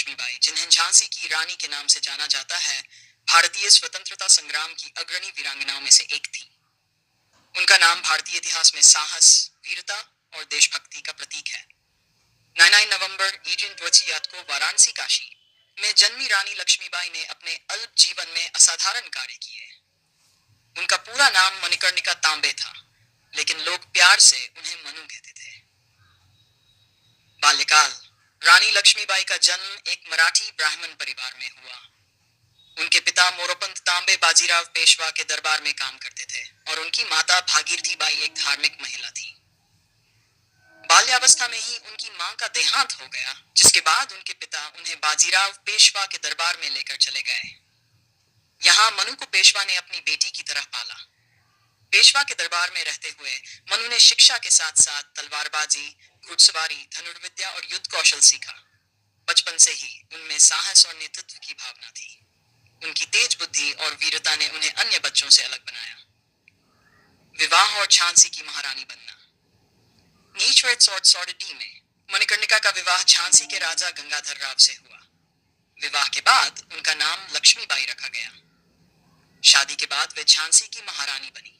लक्ष्मीबाई, जिन्हें झांसी की रानी के नाम से जाना जाता है, भारतीय स्वतंत्रता संग्राम की अग्रणी वीरांगनाओं में से एक थी। उनका नाम भारतीय इतिहास में साहस, वीरता और देशभक्ति का प्रतीक है। 9 नवंबर 1828 को वाराणसी, काशी में जन्मी रानी लक्ष्मीबाई ने अपने अल्प जीवन में असाधारण कार्य किए। उनका पूरा नाम मणिकर्णिका तांबे था, लेकिन लोग प्यार से उन्हें मनु कहते थे। बाल्यकाल। रानी लक्ष्मीबाई का जन्म एक मराठी ब्राह्मण परिवार में हुआ। उनके पिता मोरोपंत तांबे बाजीराव पेशवा के दरबार में काम करते थे और उनकी माता भागीरथी बाई एक धार्मिक महिला थी। बाल्यावस्था में ही उनकी मां का देहांत हो गया, जिसके बाद उनके पिता उन्हें बाजीराव पेशवा के दरबार में लेकर चले गए। यहाँ मनु को पेशवा ने अपनी बेटी की तरह पाला। पेशवा के दरबार में रहते हुए मनु ने शिक्षा के साथ साथ तलवारबाजी, घुड़सवारी, धनुर्विद्या और युद्ध कौशल सीखा। बचपन से ही उनमें साहस और नेतृत्व की भावना थी। उनकी तेज बुद्धि और वीरता ने उन्हें अन्य बच्चों से अलग बनाया। विवाह और झांसी की महारानी बनना। डी में मणिकर्णिका का विवाह झांसी के राजा गंगाधर राव से हुआ। विवाह के बाद उनका नाम लक्ष्मीबाई रखा गया। शादी के बाद वे झांसी की महारानी बनी।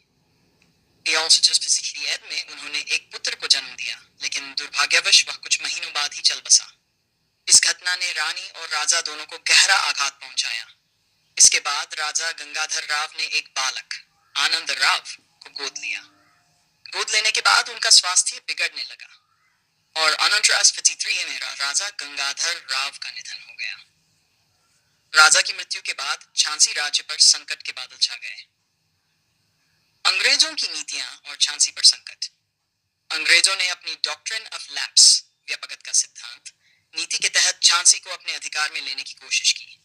में उन्होंने एक पुत्र को जन्म दिया, लेकिन दुर्भाग्यवश वह कुछ महीनों बाद ही चल बसा। इस घटना ने रानी और राजा दोनों को गहरा आघात पहुंचाया। इसके बाद राजा गंगाधर राव ने एक बालक, आनंद राव, को गोद लिया। गोद लेने के बाद उनका स्वास्थ्य बिगड़ने लगा और 1853 में राजा गंगाधर राव का निधन हो गया। राजा की मृत्यु के बाद झांसी राज्य पर संकट के बादल छा गए। अंग्रेजों की नीतियां और झांसी पर संकट। अंग्रेजों ने अपनी डॉक्ट्रिन ऑफ लैप्स, व्यपगत का सिद्धांत, नीति के तहत झांसी को अपने अधिकार में लेने की कोशिश की।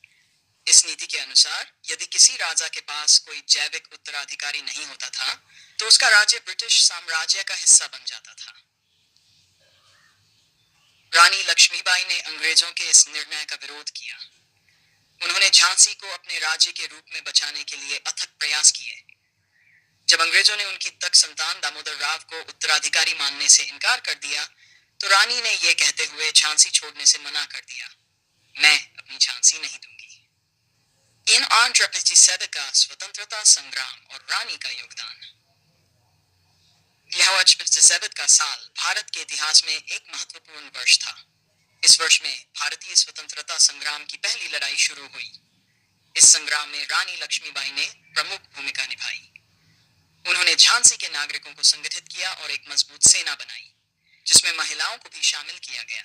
इस नीति के अनुसार यदि किसी राजा के पास कोई जैविक उत्तराधिकारी नहीं होता था, तो उसका राज्य ब्रिटिश साम्राज्य का हिस्सा बन जाता था। रानी लक्ष्मीबाई ने अंग्रेजों के इस निर्णय का विरोध किया। उन्होंने झांसी को अपने राज्य के रूप में बचाने के लिए अथक प्रयास किए। जब अंग्रेजों ने उनकी तक संतान दामोदर राव को उत्तराधिकारी मानने से इनकार कर दिया, तो रानी ने यह कहते हुए झांसी छोड़ने से मना कर दिया, मैं अपनी झांसी नहीं दूंगी। इन 1857 का स्वतंत्रता संग्राम और रानी का योगदान। यह 1857 का साल भारत के इतिहास में एक महत्वपूर्ण वर्ष था। इस वर्ष में भारतीय स्वतंत्रता संग्राम की पहली लड़ाई शुरू हुई। इस संग्राम में रानी लक्ष्मीबाई ने प्रमुख भूमिका निभाई। उन्होंने झांसी के नागरिकों को संगठित किया और एक मजबूत सेना बनाई, जिसमें महिलाओं को भी शामिल किया गया।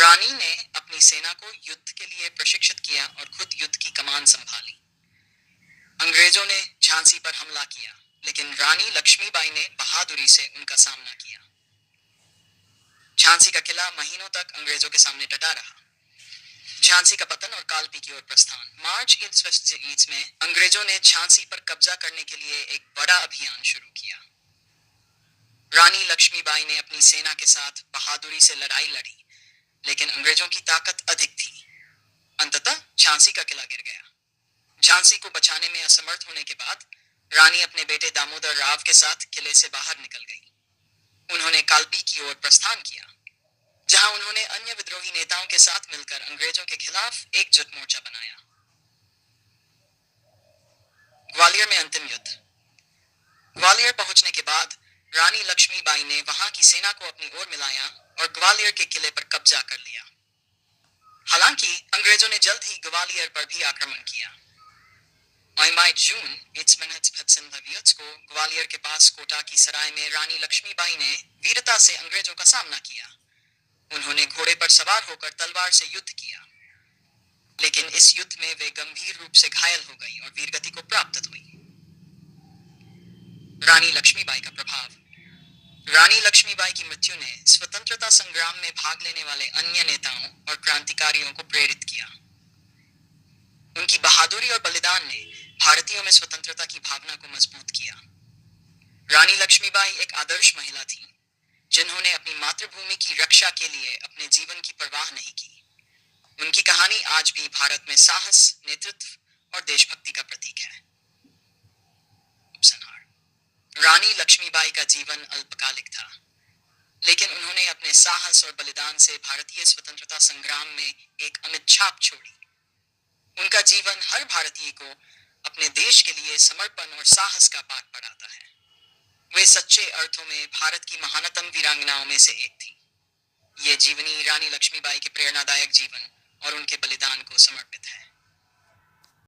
रानी ने अपनी सेना को युद्ध के लिए प्रशिक्षित किया और खुद युद्ध की कमान संभाली। अंग्रेजों ने झांसी पर हमला किया, लेकिन रानी लक्ष्मीबाई ने बहादुरी से उनका सामना किया। झांसी का किला महीनों तक अंग्रेजों के सामने डटा रहा। झांसी का पतन और कालपी की ओर प्रस्थान। मार्च 1860 में अंग्रेजों ने झांसी पर कब्जा करने के लिए एक बड़ा अभियान शुरू किया। रानी लक्ष्मीबाई ने अपनी सेना के साथ बहादुरी से लड़ाई लड़ी, लेकिन अंग्रेजों की ताकत अधिक थी। अंततः झांसी का किला गिर गया। झांसी को बचाने में असमर्थ होने के बाद रानी अपने बेटे दामोदर राव के साथ किले से बाहर निकल गई। उन्होंने कालपी की ओर प्रस्थान किया, जहां उन्होंने अन्य विद्रोही नेताओं के साथ मिलकर अंग्रेजों के खिलाफ एकजुट मोर्चा बनाया। ग्वालियर में अंतिम युद्ध। ग्वालियर पहुंचने के बाद रानी लक्ष्मीबाई ने वहां की सेना को अपनी ओर मिलाया और ग्वालियर के किले पर कब्जा कर लिया। हालांकि अंग्रेजों ने जल्द ही ग्वालियर पर भी आक्रमण किया। जून को ग्वालियर के पास कोटा की सराय में रानी लक्ष्मीबाई ने वीरता से अंग्रेजों का सामना किया। उन्होंने घोड़े पर सवार होकर तलवार से युद्ध किया, लेकिन इस युद्ध में वे गंभीर रूप से घायल हो गई और वीरगति को प्राप्त हुई। रानी लक्ष्मीबाई का प्रभाव। रानी लक्ष्मीबाई की मृत्यु ने स्वतंत्रता संग्राम में भाग लेने वाले अन्य नेताओं और क्रांतिकारियों को प्रेरित किया। उनकी बहादुरी और बलिदान ने भारतीयों में स्वतंत्रता की भावना को मजबूत किया। रानी लक्ष्मीबाई एक आदर्श महिला थी, जिन्होंने अपनी मातृभूमि की रक्षा के लिए अपने जीवन की परवाह नहीं की। उनकी कहानी आज भी भारत में साहस, नेतृत्व और देशभक्ति का प्रतीक है। उपसंहार। रानी लक्ष्मीबाई का जीवन अल्पकालिक था, लेकिन उन्होंने अपने साहस और बलिदान से भारतीय स्वतंत्रता संग्राम में एक अमिट छाप छोड़ी। उनका जीवन हर भारतीय को अपने देश के लिए समर्पण और साहस का पाठ पढ़ाता है। वे सच्चे अर्थों में भारत की महानतम वीरांगनाओं में से एक थी। ये जीवनी रानी लक्ष्मीबाई के प्रेरणादायक जीवन और उनके बलिदान को समर्पित है।